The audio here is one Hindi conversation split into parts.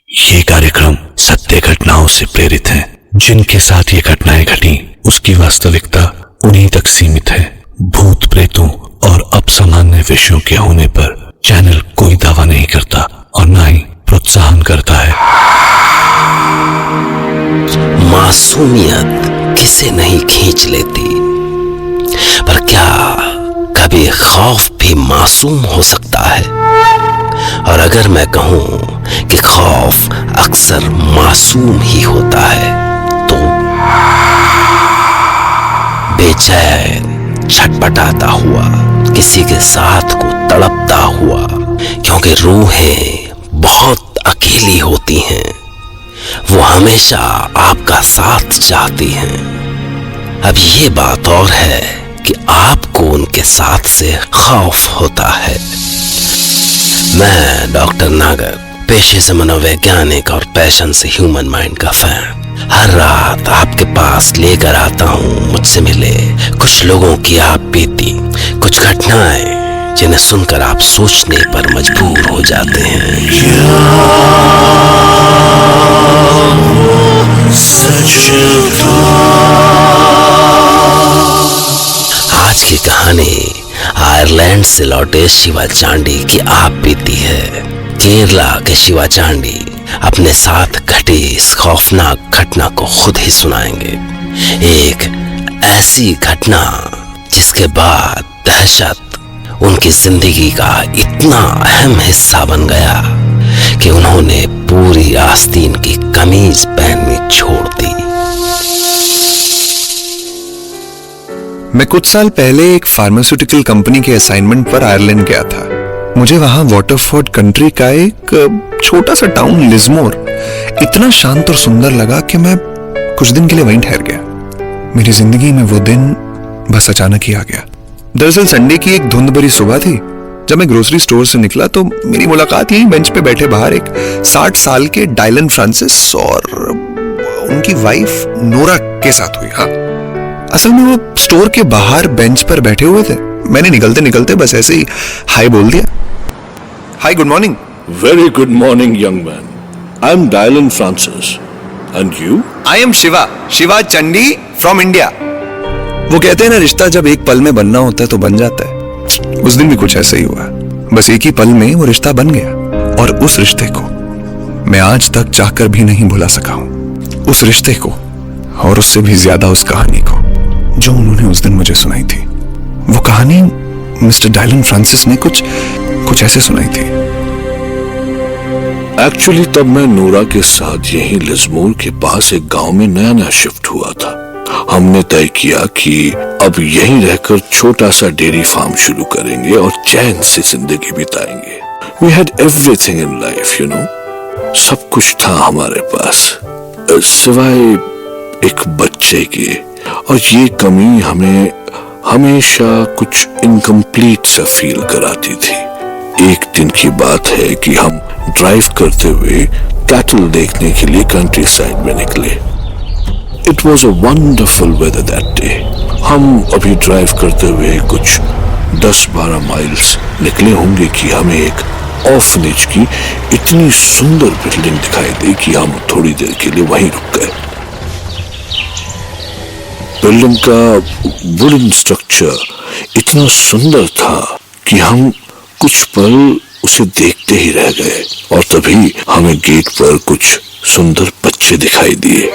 ये कार्यक्रम सत्य घटनाओं से प्रेरित है। जिनके साथ ये घटनाएं घटी उसकी वास्तविकता उन्हीं तक सीमित है। भूत प्रेतों और असामान्य विषयों के होने पर चैनल कोई दावा नहीं करता और न ही प्रोत्साहन करता है। मासूमियत किसे नहीं खींच लेती, पर क्या कभी खौफ भी मासूम हो सकता है? और अगर मैं कहूं कि खौफ अक्सर मासूम ही होता है तो बेचैन छटपटाता हुआ, किसी के साथ को तड़पता हुआ, क्योंकि रूहें बहुत अकेली होती हैं। वो हमेशा आपका साथ चाहती हैं। अब ये बात और है कि आपको उनके साथ से खौफ होता है। मैं डॉक्टर नागर, पेशे से मनोवैज्ञानिक और पैशन से ह्यूमन माइंड का फैन, हर रात आपके पास लेकर आता हूँ मुझसे मिले कुछ लोगों की आप बीती, कुछ घटनाएं जिन्हें सुनकर आप सोचने पर मजबूर हो जाते हैं। आज की कहानी आयरलैंड से लौटे शिवा चांडी की आप बीती है। केरला के शिवा चांडी अपने साथ घटी इस खौफनाक घटना को खुद ही सुनाएंगे। एक ऐसी घटना जिसके बाद दहशत उनकी जिंदगी का इतना अहम हिस्सा बन गया कि उन्होंने पूरी आस्तीन की कमीज पहननी छोड़ दी। मैं कुछ साल पहले एक फार्मास्यूटिकल कंपनी के असाइनमेंट पर आयरलैंड गया था। मुझे वहां वाटरफोर्ड कंट्री का एक छोटा सा टाउन लिज़मोर इतना शांत और सुंदर लगा कि मैं कुछ दिन के लिए वहीं ठहर गया। मेरी जिंदगी में वो दिन बस अचानक ही आ गया। दरअसल संडे की एक धुंध भरी सुबह थी। जब मैं ग्रोसरी स्टोर से निकला तो मेरी मुलाकात यहीं बेंच पे बैठे बाहर एक 60 साल के डायलन फ्रांसिस और उनकी वाइफ नोरा के साथ हुई। हाँ, असल में वो स्टोर के बाहर बेंच पर बैठे हुए थे। मैंने निकलते निकलते बस ऐसे ही हाय बोल दिया। Hi, good morning. Very good morning, young man. I'm Dylan Francis. And you? I am Shiva Chandi from India. वो कहते हैं ना, रिश्ता जब एक पल में बनना होता है तो बन जाता है। उस दिन भी कुछ ऐसा ही हुआ। बस एक ही पल में वो रिश्ता बन गया और उस रिश्ते को मैं आज तक चाहकर भी नहीं भुला सका हूं। उस रिश्ते को और उससे भी ज्यादा उस कहानी को जो उन्होंने उस दिन मुझे सुनाई थी। वो कहानी मिस्टर डायलन फ्रांसिस ने कुछ ऐसे सुनाई थी। एक्चुअली तब मैं नोरा के साथ यहीं लिज़मोर के पास एक गांव में नया शिफ्ट हुआ था। हमने तय किया कि अब यहीं रहकर छोटा सा डेयरी फार्म शुरू करेंगे और चैन से जिंदगी बिताएंगे। We had everything in life, you know. सब कुछ था हमारे पास सिवाय एक बच्चे के, और ये कमी हमें हमेशा कुछ इनकम्प्लीट सा फील कराती थी। एक दिन की बात है कि हम ड्राइव करते हुए कैटल देखने के लिए कंट्री साइड में निकले। It was a wonderful whether that day. हम अभी ड्राइव करते हुए कुछ 10-12 माइल्स निकले होंगे कि हमें एक ऑर्फनेज की इतनी सुंदर बिल्डिंग दिखाई दी कि हम थोड़ी देर के लिए वहीं रुक गए। बिल्डिंग का वुडन स्ट्रक्चर इतना सुंदर था कि हम कुछ पल उसे देखते ही रह गए, और तभी हमें गेट पर कुछ सुंदर बच्चे दिखाई दिए।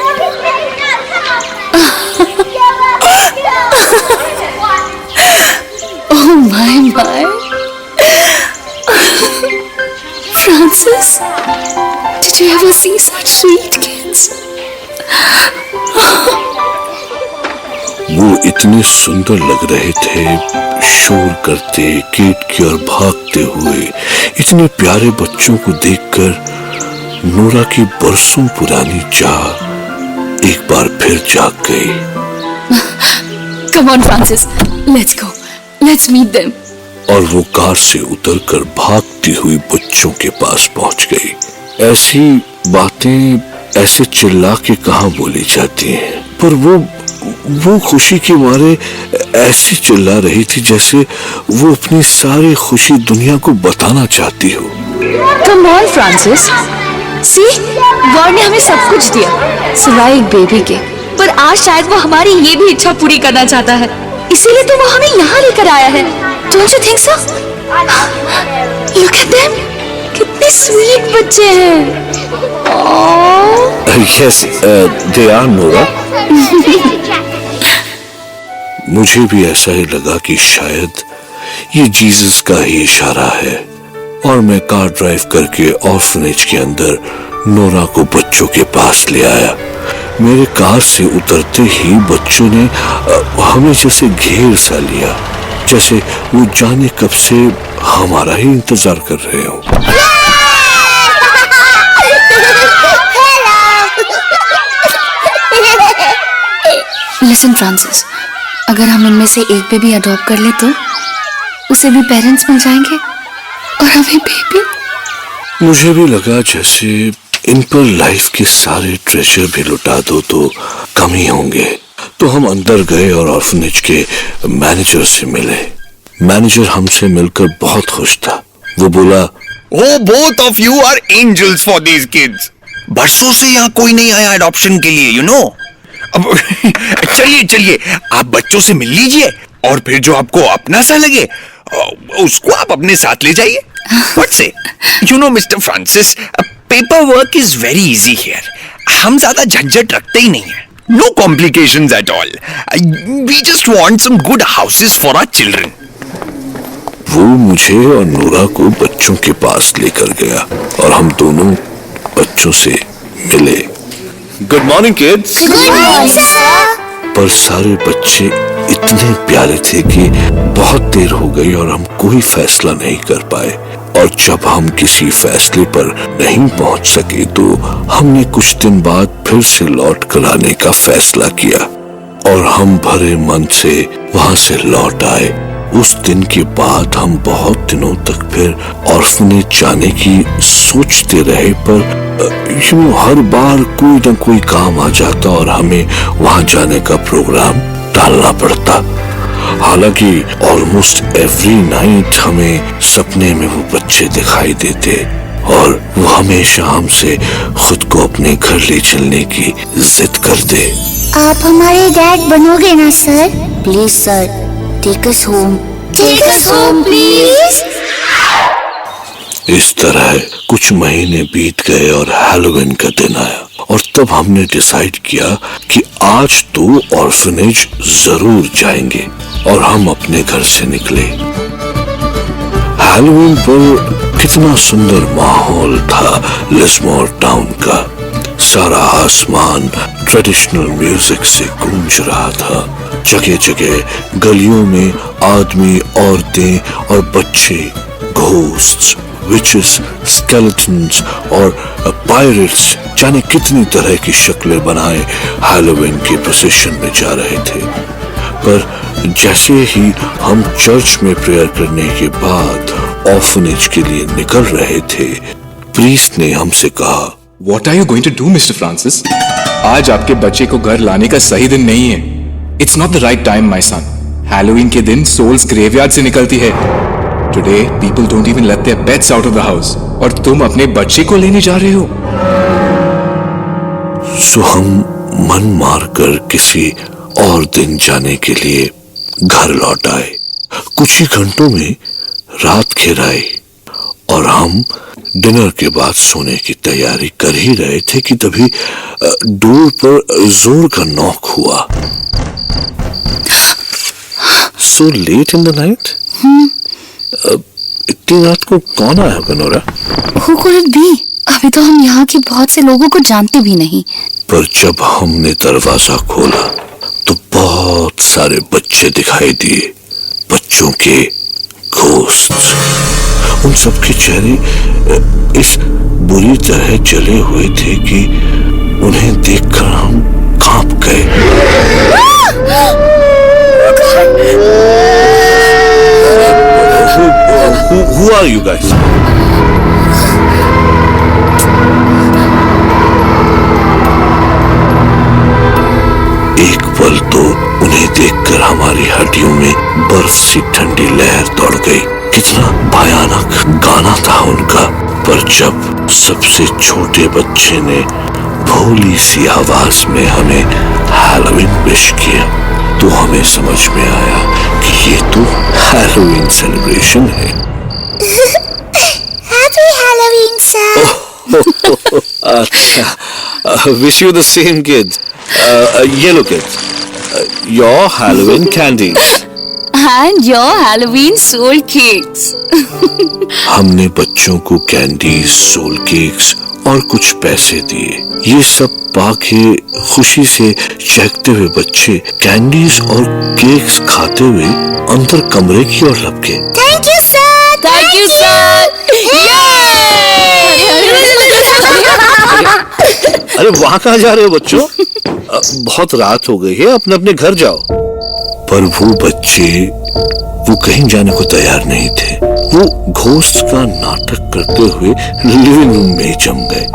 Oh my. Francis, did you ever see such sweet kids? वो इतने सुंदर लग रहे थे, शोर करते गेट की ओर भागते हुए। इतने प्यारे बच्चों को देखकर नोरा की बरसों पुरानी चाह एक बार फिर जाग गई। Come on, Francis, let's go. Let's meet them. और वो कार से उतरकर भागती हुई बच्चों के पास पहुंच गई। ऐसी बातें ऐसे चिल्ला के कहाँ बोली जाती हैं, पर वो खुशी के मारे ऐसी चिल्ला रही थी जैसे वो अपनी सारी खुशी दुनिया को बताना चाहती हो। Come on, Francis. See, god ने हमें सब कुछ दिया सिवाय एक बेबी के, पर आज शायद वो हमारी ये भी इच्छा पूरी करना चाहता है, इसीलिए तो वो हमें यहाँ लेकर आया है। Don't you think so? Look at them, कितने स्वीट बच्चे हैं। Yes, they are, Nora. मुझे भी ऐसा ही लगा कि शायद ये जीसस का ही इशारा है, और मैं कार ड्राइव करके ऑर्फनेज के अंदर नोरा को बच्चों के पास ले आया। मेरे कार से उतरते ही बच्चों ने हमें जैसे घेर सा लिया, जैसे वो जाने कब से हमारा ही इंतजार कर रहे हो। लिसन फ्रांसिस, अगर हम इनमें से एक बेबी अडॉप्ट कर ले तो उसे भी पेरेंट्स मिल जाएंगे और हमें बेबी। मुझे भी लगा जैसे इन पर लाइफ के सारे ट्रेजर भी लुटा दो तो कम ही होंगे। तो हम अंदर गए और ऑर्फनेज के मैनेजर से मिले। मैनेजर हमसे मिलकर बहुत खुश था। वो बोला, Oh, both of you are angels for these kids. बरसों से यहाँ कोई नहीं आया अडॉप्शन के लिए, you know. अब चलिए चलिए, आप बच्चों से मिल लीजिए और फिर जो आपको अपना सा लगे उसको आप अपने साथ ले जाइए। What say? You know, Mr. Francis, paperwork is very easy here. हम ज्यादा झंझट रखते ही नहीं है. No complications at all. We just want some good houses for our children. वो मुझे और नूरा को बच्चों के पास लेकर गया और हम दोनों बच्चों से मिले। Good morning, kids. पर सारे बच्चे इतने प्यारे थे कि बहुत देर हो गई और हम कोई फैसला नहीं कर पाए। और जब हम किसी फैसले पर नहीं पहुंच सके तो हमने कुछ दिन बाद फिर से लौट कर आने का फैसला किया और हम भरे मन से वहां से लौट आए। उस दिन के बाद हम बहुत दिनों तक फिर ऑर्फनेज जाने की सोचते रहे, पर यूं हर बार कोई न कोई काम आ जाता और हमें वहां जाने का प्रोग्राम टालना पड़ता। हालांकि ऑलमोस्ट एवरी नाइट हमें सपने में वो बच्चे दिखाई देते और वो हमेशा हमसे खुद को अपने घर ले चलने की जिद करते। आप हमारे डैड बनोगे ना sir? Please sir, take us home. Take us home please. इस तरह कुछ महीने बीत गए और हैलोवीन का दिन आया और तब हमने डिसाइड किया कि आज तो ऑर्फनेज जरूर जाएंगे और हम अपने घर से निकले। हैलोवीन पर कितना सुंदर माहौल था लिस्मोर टाउन का। सारा आसमान ट्रेडिशनल म्यूजिक से गूंज रहा था। जगह जगह गलियों में आदमी, औरतें और बच्चे घोस्ट्स, विचेस, स्केलेटन्स और पायरेट्स जाने कितनी तरह की शक्लें बनाए हैलोवीन के प्रोसेशन में जा रहे थे। पर जैसे ही हम चर्च में प्रेयर करने के बाद ऑर्फनेज के लिए निकल रहे थे, प्रीस्ट ने हमसे कहा, What are you going to do, Mr. Francis? आज आपके बच्चे को घर लाने का सही दिन नहीं है। It's not the right time, my son. Halloween के दिन souls graveyard से निकलती है। Today, people don't even let their pets out of the house. और तुम अपने बच्चे को लेने जा रहे हो? सो हम मन मारकर किसी और दिन जाने के लिए घर लौट आए। कुछ ही घंटों में रात घेर आई और हम डिनर के बाद सोने की तैयारी कर ही रहे थे कि तभी डोर पर जोर का नॉक हुआ। So let in the night? इतनी रात को कौन आया बनोरा? Who could it be? अभी तो हम यहाँ के बहुत से लोगों को जानते भी नहीं। पर जब हमने दरवाजा खोला तो बहुत सारे बच्चे दिखाई दिए, बच्चों के घोस्ट्स। उन सबके चेहरे इस बुरी तरह जले हुए थे कि उन्हें देखकर हम कांप गए। Who are you guys? एक पल तो उन्हें देखकर हमारी हड्डियों में बर्फ सी ठंडी लहर दौड़ गई। कितना भयानक गाना था उनका। पर जब सबसे छोटे बच्चे ने भोली सी आवाज में हमें हैलोवीन विश किया तो हमें समझ में आया कि ये तो हैलोवीन सेलिब्रेशन है। Happy Halloween sir. अच्छा, wish you the same kids. ये लो kids, your Halloween candies And your Halloween soul cakes. हमने बच्चों को कैंडीज, सोल केक्स और कुछ पैसे दिए। ये सब पाके खुशी से चहकते हुए बच्चे कैंडीज और केक्स खाते हुए अंदर कमरे की ओर लपके। Thank you sir. Thank you, sir. अरे वहाँ कहाँ जा रहे हो बच्चों? बहुत रात हो गई है, अपने अपने घर जाओ। पर वो बच्चे वो कहीं जाने को तैयार नहीं थे। वो घोस्ट का नाटक करते हुए लिविंग रूम में जम गए।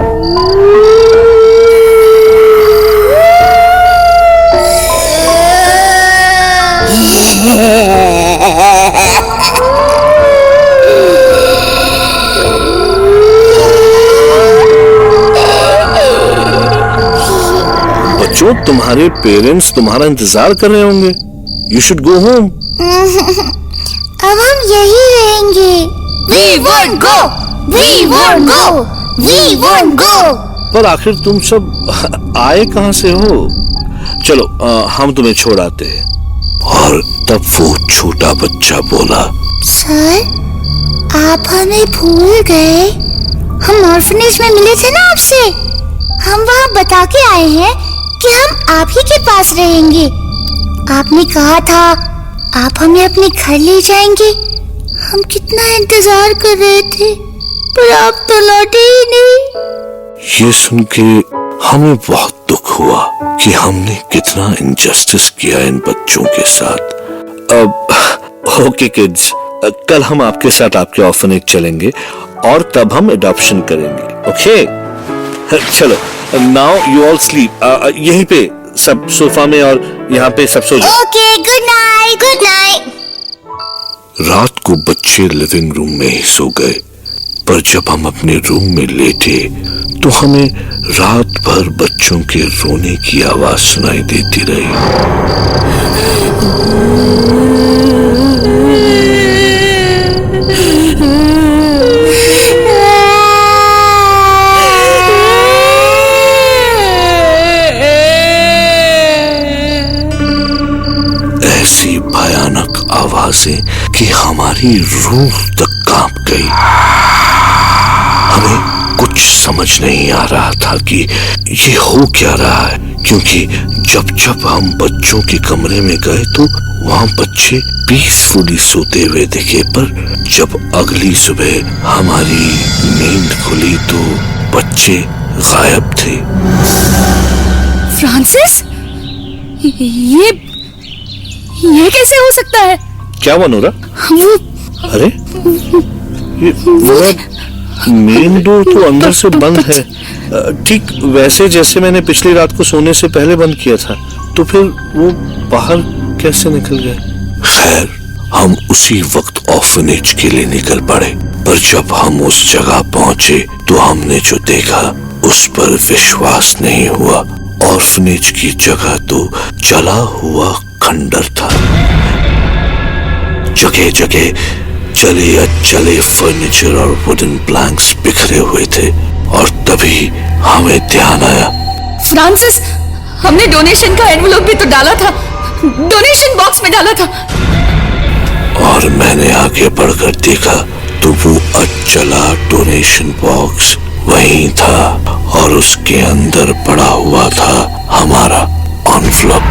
बच्चों, तुम्हारे पेरेंट्स तुम्हारा इंतजार कर रहे होंगे। You should go home. अब हम यही रहेंगे। We won't go. We won't go. We won't go. पर आखिर तुम सब आए कहां से हो? चलो हम तुम्हें छोड़ आते हैं। और तब वो छोटा बच्चा बोला, सर, आप हमें भूल गए। हम ऑर्फनेज में मिले थे ना आपसे। हम वहाँ बता के आए हैं कि हम आप ही के पास रहेंगे। आपने कहा था आप हमें अपने घर ले जाएंगे। हम कितना इंतजार कर रहे थे, पर आप तो लौटे ही नहीं। ये सुन के हमें बहुत दुख हुआ कि हमने कितना इनजस्टिस किया इन बच्चों के साथ। अब ओके किड्स, कल हम आपके साथ आपके ऑर्फनेज चलेंगे और तब हम एडॉप्शन करेंगे। ओके चलो, नाउ यू ऑल स्लीप। यहीं पे सब सोफा में और यहाँ पे सब सो जाओ। Okay, good night. Good night. रात को बच्चे लिविंग रूम में ही सो गए, पर जब हम अपने रूम में लेटे तो हमें रात भर बच्चों के रोने की आवाज सुनाई देती रही। ऐसी भयानक आवाजें कि हमारी रूह तक कांप गई। हमें कुछ समझ नहीं आ रहा था कि ये हो क्या रहा है, क्योंकि जब जब हम बच्चों के कमरे में गए तो वहाँ बच्चे पीसफुली सोते हुए दिखे, पर जब अगली सुबह हमारी नींद खुली तो बच्चे गायब थे। फ्रांसिस, ये कैसे हो सकता है? क्या हुआ नोरा? वो अरे ये नोरा, मेन डोर तो अंदर से बंद है, ठीक वैसे जैसे मैंने पिछली रात को सोने से पहले बंद किया था। तो फिर वो बाहर कैसे निकल गए? खैर, हम उसी वक्त ऑर्फनेज के लिए निकल पड़े, पर जब हम उस जगह पहुंचे तो हमने जो देखा उस पर विश्वास नहीं हुआ। ऑर्फनेज की जगह तो जला हुआ खंडर था। जगह जगह जले अचले फर्नीचर और वुडन प्लैंक्स बिखरे हुए थे, और तभी हमें ध्यान आया। फ्रांसिस, हमने डोनेशन का एनवलप भी तो डाला था, डोनेशन बॉक्स में डाला था। और मैंने आगे बढ़कर देखा तो वो अचला डोनेशन बॉक्स वहीं था, और उसके अंदर पड़ा हुआ था हमारा एनवलप।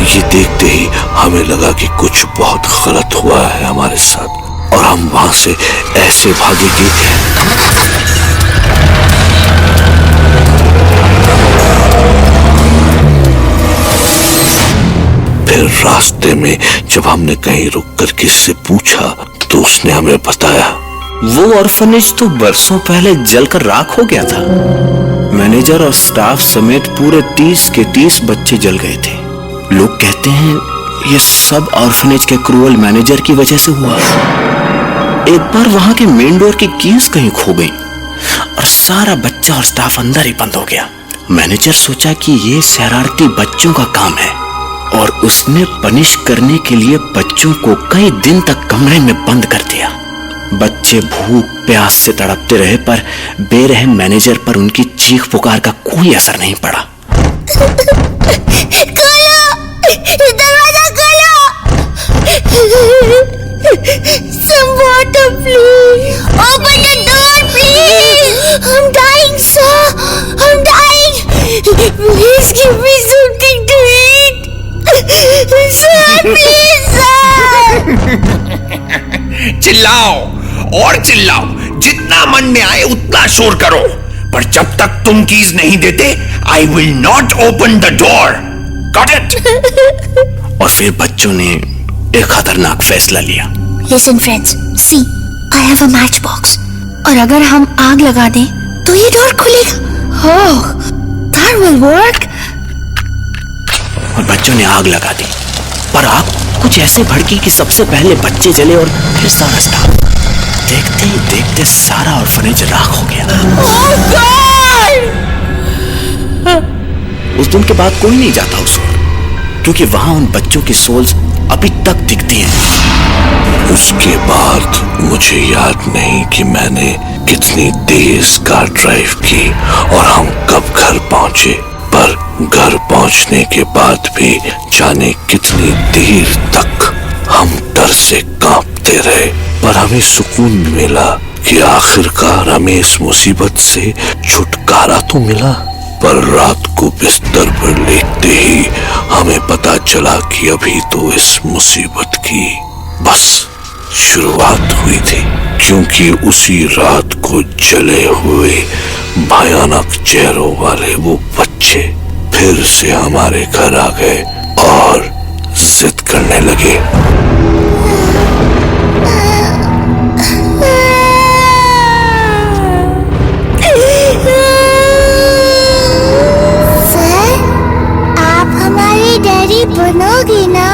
ये देखते ही हमें लगा कि कुछ बहुत गलत हुआ है हमारे साथ, और हम वहां से ऐसे भागे कि फिर रास्ते में जब हमने कहीं रुककर किससे पूछा तो उसने हमें बताया, वो ऑर्फनेज तो बरसों पहले जलकर राख हो गया था। मैनेजर और स्टाफ समेत पूरे 30 के 30 बच्चे जल गए थे। लोग कहते हैं ये सब ऑर्फनेज के क्रूअल मैनेजर की वजह से हुआ। एक बार वहां के मेन डोर की कीज कहीं खो गई, और सारा बच्चा और स्टाफ अंदर ही बंद हो गया। मैनेजर सोचा कि ये शरारती बच्चों का काम है और उसने पनिश करने के लिए बच्चों को कई दिन तक कमरे में बंद कर दिया। बच्चे भूख प्यास से तड़पते रहे, पर बेरहम मैनेजर पर उनकी चीख पुकार का कोई असर नहीं पड़ा। दरवाजा खोलो। Some water, please. Open the door, please. I'm dying, sir. I'm dying. Please give me something to eat. Sir, please, sir. चिल्लाओ और चिल्लाओ, जितना मन में आए उतना शोर करो, पर जब तक तुम कीज नहीं देते, I will not open the door. Got it? और फिर बच्चों ने एक खतरनाक फैसला लिया। Listen, friends. See, I have a matchbox. और अगर हम आग लगा दें, तो ये डोर खुलेगा। Oh, that will work. और बच्चों ने आग लगा दी, पर आग कुछ ऐसे भड़की कि सबसे पहले बच्चे जले और फिर सारा स्टाफ। देखते ही देखते सारा ऑर्फनेज राख हो गया। Oh God! उस दिन के बाद कोई नहीं जाता उस ओर, क्योंकि वहां उन बच्चों की सोल्स अभी तक दिखती हैं। उसके बाद मुझे याद नहीं कि मैंने कितनी तेज कार ड्राइव की और हम कब घर पहुंचे, पर घर पहुंचने के बाद भी जाने कितनी देर तक हम डर से कांपते रहे। पर हमें सुकून भी मिला कि आखिरकार हमें इस मुसीबत से छुटकारा तो मिला। पर रात को बिस्तर पर लेटते ही हमें पता चला कि अभी तो इस मुसीबत की बस शुरुआत हुई थी, क्योंकि उसी रात को जले हुए भयानक चेहरों वाले वो बच्चे फिर से हमारे घर आ गए और जिद करने लगे। बनोगी ना?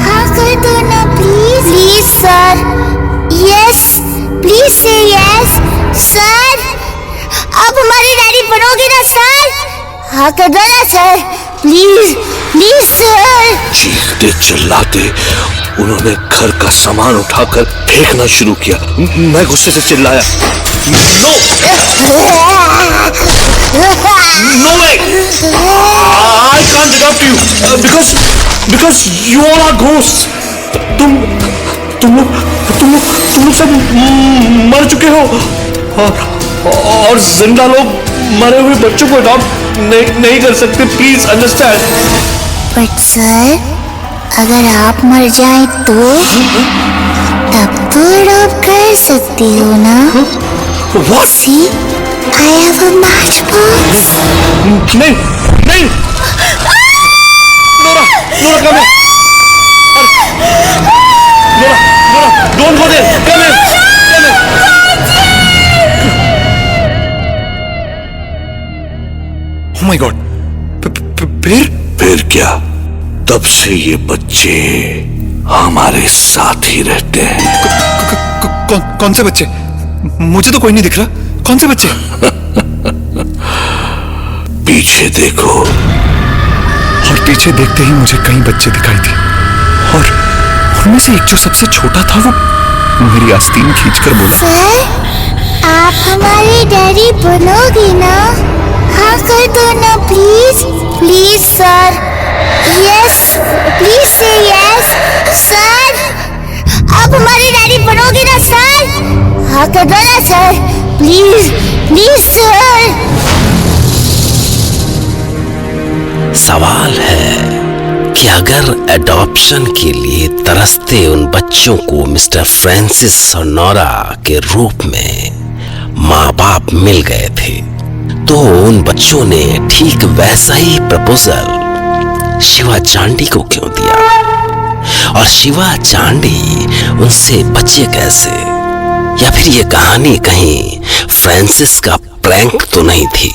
हाँ कर दो ना please. Please sir. Yes please से यस सर। आप हमारे डैडी बनोगे ना सर? हाँ कर दो ना सर, प्लीज प्लीज सर। चीखते चिल्लाते उन्होंने घर का सामान उठाकर फेंकना शुरू किया। मैं गुस्से से चिल्लाया, No way! I can't adopt you because you all are ghosts. तुम सब मर चुके हो और जिंदा लोग मरे हुए बच्चों को अडॉप्ट नहीं कर सकते। Please understand. बट सर, अगर आप मर जाएं तो तब तो अडॉप्ट कर सकती हो ना? What? See, I have a matchbox. नहीं Nora come here. Nora, don't go there. Come here. Oh my God. फिर क्या? तब से ये बच्चे हमारे साथ ही रहते हैं। कौन से बच्चे? मुझे तो कोई नहीं दिख रहा। कौन से बच्चे? पीछे देखो। और पीछे देखते ही मुझे कई बच्चे दिखाई दिए और उनमें से एक जो सबसे छोटा था वो मेरी आस्तीन खींचकर बोला, सर, आप हमारे डैडी बनोगी ना? हाँ कर दो ना please. Please sir. Yes please से यस सर। आप हमारे डैडी बनोगे ना सर? हाँ कर दो ना सर, प्लीज प्लीज सर। सवाल है कि अगर एडॉप्शन के लिए तरसते उन बच्चों को मिस्टर फ्रांसिस और नोरा के रूप में माँ बाप मिल गए थे, तो उन बच्चों ने ठीक वैसा ही प्रपोजल शिवा चांडी को क्यों दिया? और शिवा चांडी उनसे बचे कैसे? या फिर ये कहानी कहीं फ्रांसिस का प्रैंक तो नहीं थी?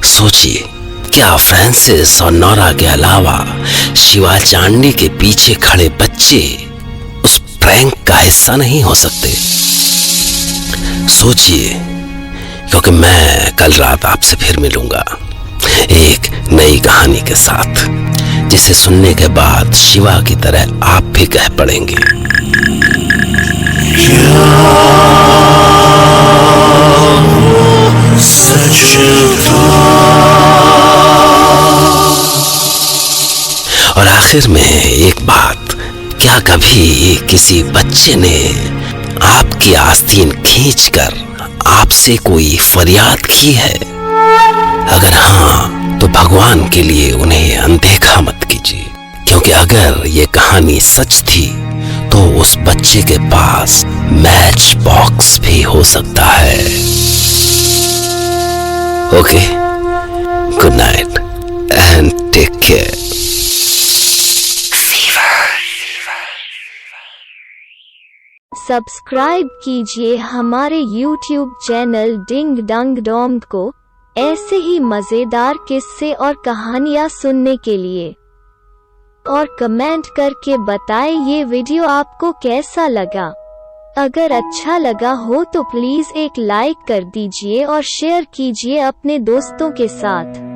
सोचिए, क्या फ्रांसिस और नोरा के अलावा शिवा चांडी के पीछे खड़े बच्चे उस प्रैंक का हिस्सा नहीं हो सकते? सोचिए क्योंकि मैं कल रात आपसे फिर मिलूंगा एक नई कहानी के साथ, जिसे सुनने के बाद शिवा की तरह आप भी कह पड़ेंगे, और आखिर में एक बात, क्या कभी किसी बच्चे ने आपकी आस्तीन खींचकर आपसे कोई फरियाद की है? अगर हाँ, तो भगवान के लिए उन्हें अनदेखा मत कीजिए, क्योंकि अगर ये कहानी सच थी तो उस बच्चे के पास मैच बॉक्स भी हो सकता है। Okay, good night and take care. Subscribe कीजिए हमारे YouTube channel Ding Dang Dong को ऐसे ही मजेदार किस्से और कहानियाँ सुनने के लिए, और कमेंट करके बताएं ये वीडियो आपको कैसा लगा। अगर अच्छा लगा हो तो प्लीज एक लाइक कर दीजिए और शेयर कीजिए अपने दोस्तों के साथ।